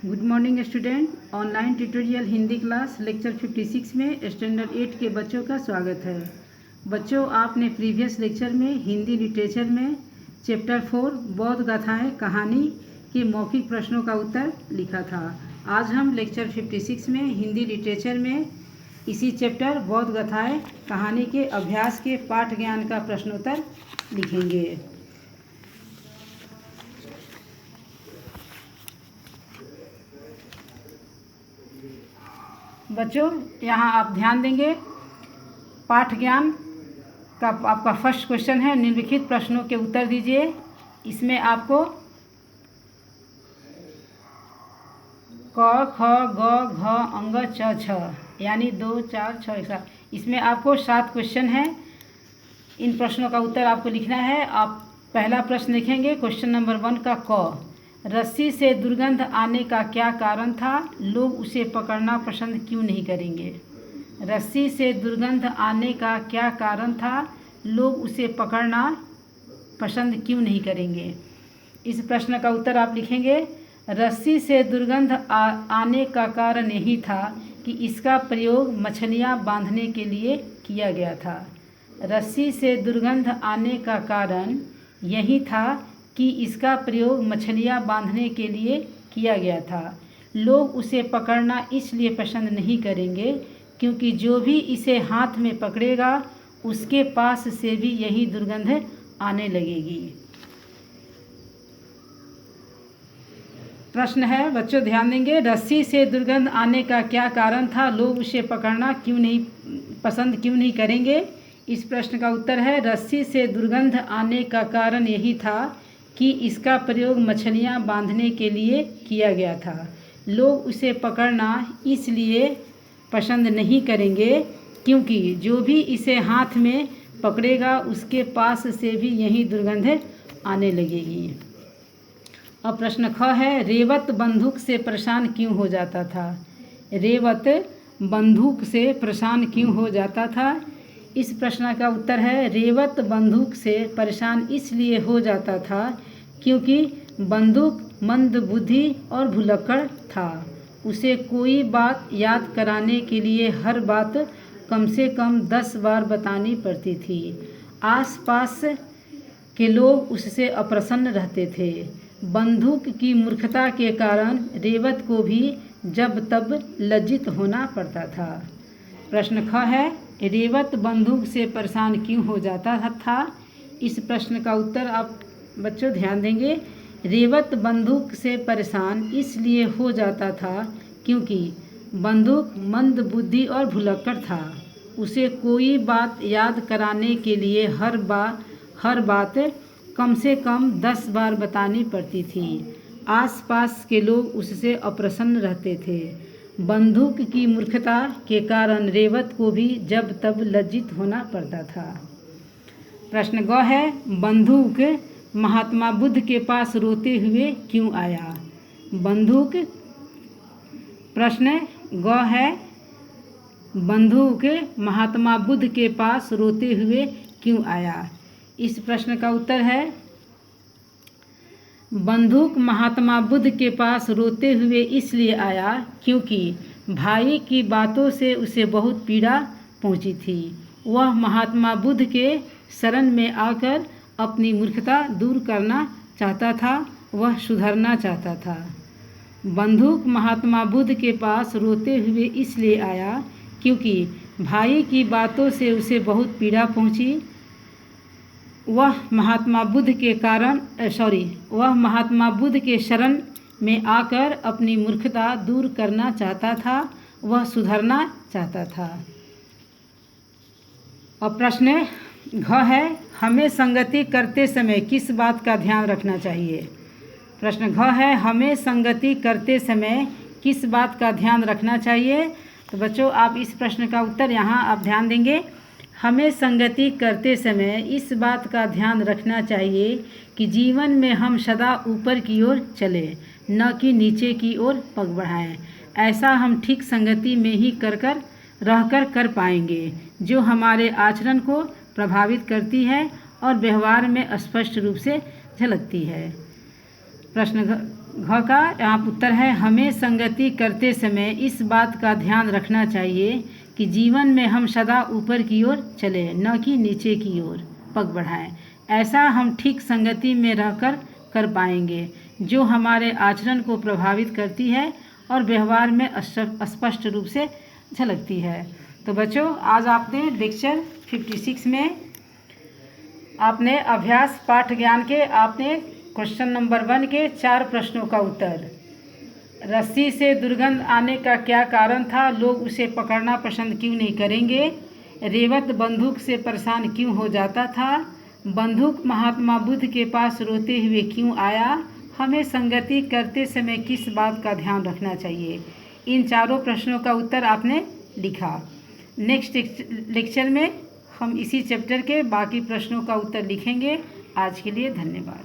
Good morning student. Online tutorial Hindi class lecture 56 में standard 8 के बच्चों का स्वागत है। बच्चों, आपने प्रीवियस लेक्चर में हिंदी लिटरेचर में चैप्टर 4 बौद्ध गाथाएँ कहानी के मौखिक प्रश्नों का उत्तर लिखा था। आज हम लेक्चर 56 में हिंदी लिटरेचर में इसी चैप्टर बौद्ध गाथाएँ कहानी के अभ्यास के पाठ ज्ञान का प्रश्नोत्तर लिखेंगे। बच्चों, यहाँ आप ध्यान देंगे, पाठ ज्ञान का आपका फर्स्ट क्वेश्चन है, निम्नलिखित प्रश्नों के उत्तर दीजिए। इसमें आपको क, ख, ग, घ, अंग, च, छ यानी 2, 4, 6, 7, इसमें आपको 7 क्वेश्चन हैं। इन प्रश्नों का उत्तर आपको लिखना है। आप पहला प्रश्न लिखेंगे क्वेश्चन नंबर 1 का क। रस्सी से दुर्गंध आने का क्या कारण था? लोग उसे पकड़ना पसंद क्यों नहीं करेंगे? रस्सी से दुर्गंध आने का क्या कारण था? लोग उसे पकड़ना पसंद क्यों नहीं करेंगे? इस प्रश्न का उत्तर आप लिखेंगे, रस्सी से दुर्गंध आने का कारण यही था कि इसका प्रयोग मछलियाँ बांधने के लिए किया गया था। रस्सी से दुर्गंध आने का कारण यही था कि इसका प्रयोग मछलियाँ बांधने के लिए किया गया था। लोग उसे पकड़ना इसलिए पसंद नहीं करेंगे क्योंकि जो भी इसे हाथ में पकड़ेगा उसके पास से भी यही दुर्गंध आने लगेगी। प्रश्न है, बच्चों ध्यान देंगे, रस्सी से दुर्गंध आने का क्या कारण था? लोग उसे पकड़ना पसंद क्यों नहीं करेंगे? इस प्रश्न का उत्तर है, रस्सी से दुर्गंध आने का कारण यही था कि इसका प्रयोग मछलियाँ बांधने के लिए किया गया था। लोग उसे पकड़ना इसलिए पसंद नहीं करेंगे क्योंकि जो भी इसे हाथ में पकड़ेगा उसके पास से भी यही दुर्गंध आने लगेगी। अब प्रश्न ख है, रेवत बंदूक से परेशान क्यों हो जाता था? रेवत बंदूक से परेशान क्यों हो जाता था? इस प्रश्न का उत्तर है, रेवत बंदूक से परेशान इसलिए हो जाता था क्योंकि बंदूक मंद बुद्धि और भुलक्कड़ था। उसे कोई बात याद कराने के लिए हर बात कम से कम 10 बार बतानी पड़ती थी। आसपास के लोग उससे अप्रसन्न रहते थे। बंदूक की मूर्खता के कारण रेवत को भी जब तब लज्जित होना पड़ता था। प्रश्न ख है, रेवत बंदूक से परेशान क्यों हो जाता था? इस प्रश्न का उत्तर आप बच्चों ध्यान देंगे, रेवत बंदूक से परेशान इसलिए हो जाता था क्योंकि बंदूक मंद बुद्धि और भुलक्कड़ था। उसे कोई बात याद कराने के लिए हर बात कम से कम 10 बार बतानी पड़ती थी। आसपास के लोग उससे अप्रसन्न रहते थे। बंदूक की मूर्खता के कारण रेवत को भी जब तब लज्जित होना पड़ता था। प्रश्न ग है, बंदूक महात्मा बुद्ध के पास रोते हुए क्यों आया? बंदूक प्रश्न ग है, बंदूक महात्मा बुद्ध के पास रोते हुए क्यों आया? इस प्रश्न का उत्तर है, बंदूक महात्मा बुद्ध के पास रोते हुए इसलिए आया क्योंकि भाई की बातों से उसे बहुत पीड़ा पहुंची थी। वह महात्मा बुद्ध के शरण में आकर अपनी मूर्खता दूर करना चाहता था। वह सुधरना चाहता था। बंदूक महात्मा बुद्ध के पास रोते हुए इसलिए आया क्योंकि भाई की बातों से उसे बहुत पीड़ा पहुंची। वह महात्मा बुद्ध के शरण में आकर अपनी मूर्खता दूर करना चाहता था। वह सुधरना चाहता था। और प्रश्न घ है, हमें संगति करते समय किस बात का ध्यान रखना चाहिए? प्रश्न घ है, हमें संगति करते समय किस बात का ध्यान रखना चाहिए? तो बच्चों, आप इस प्रश्न का उत्तर यहाँ आप ध्यान देंगे, हमें संगति करते समय इस बात का ध्यान रखना चाहिए कि जीवन में हम सदा ऊपर की ओर चलें, न कि नीचे की ओर पग बढ़ाएं। ऐसा हम ठीक संगति में ही रहकर कर पाएंगे जो हमारे आचरण को प्रभावित करती है और व्यवहार में स्पष्ट रूप से झलकती है। प्रश्न घ का यहाँ उत्तर है, हमें संगति करते समय इस बात का ध्यान रखना चाहिए कि जीवन में हम सदा ऊपर की ओर चलें, न कि नीचे की ओर पग बढ़ाएं। ऐसा हम ठीक संगति में रहकर कर पाएंगे, जो हमारे आचरण को प्रभावित करती है और व्यवहार में स्पष्ट रूप से झलकती है। तो बच्चों, आज आपने लेक्चर 56 में आपने अभ्यास पाठ ज्ञान के आपने क्वेश्चन नंबर 1 के 4 प्रश्नों का उत्तर, रस्सी से दुर्गंध आने का क्या कारण था, लोग उसे पकड़ना पसंद क्यों नहीं करेंगे, रेवत बंदूक से परेशान क्यों हो जाता था, बंदूक महात्मा बुद्ध के पास रोते हुए क्यों आया, हमें संगति करते समय किस बात का ध्यान रखना चाहिए, इन चारों प्रश्नों का उत्तर आपने लिखा। नेक्स्ट लेक्चर में हम इसी चैप्टर के बाकी प्रश्नों का उत्तर लिखेंगे। आज के लिए धन्यवाद।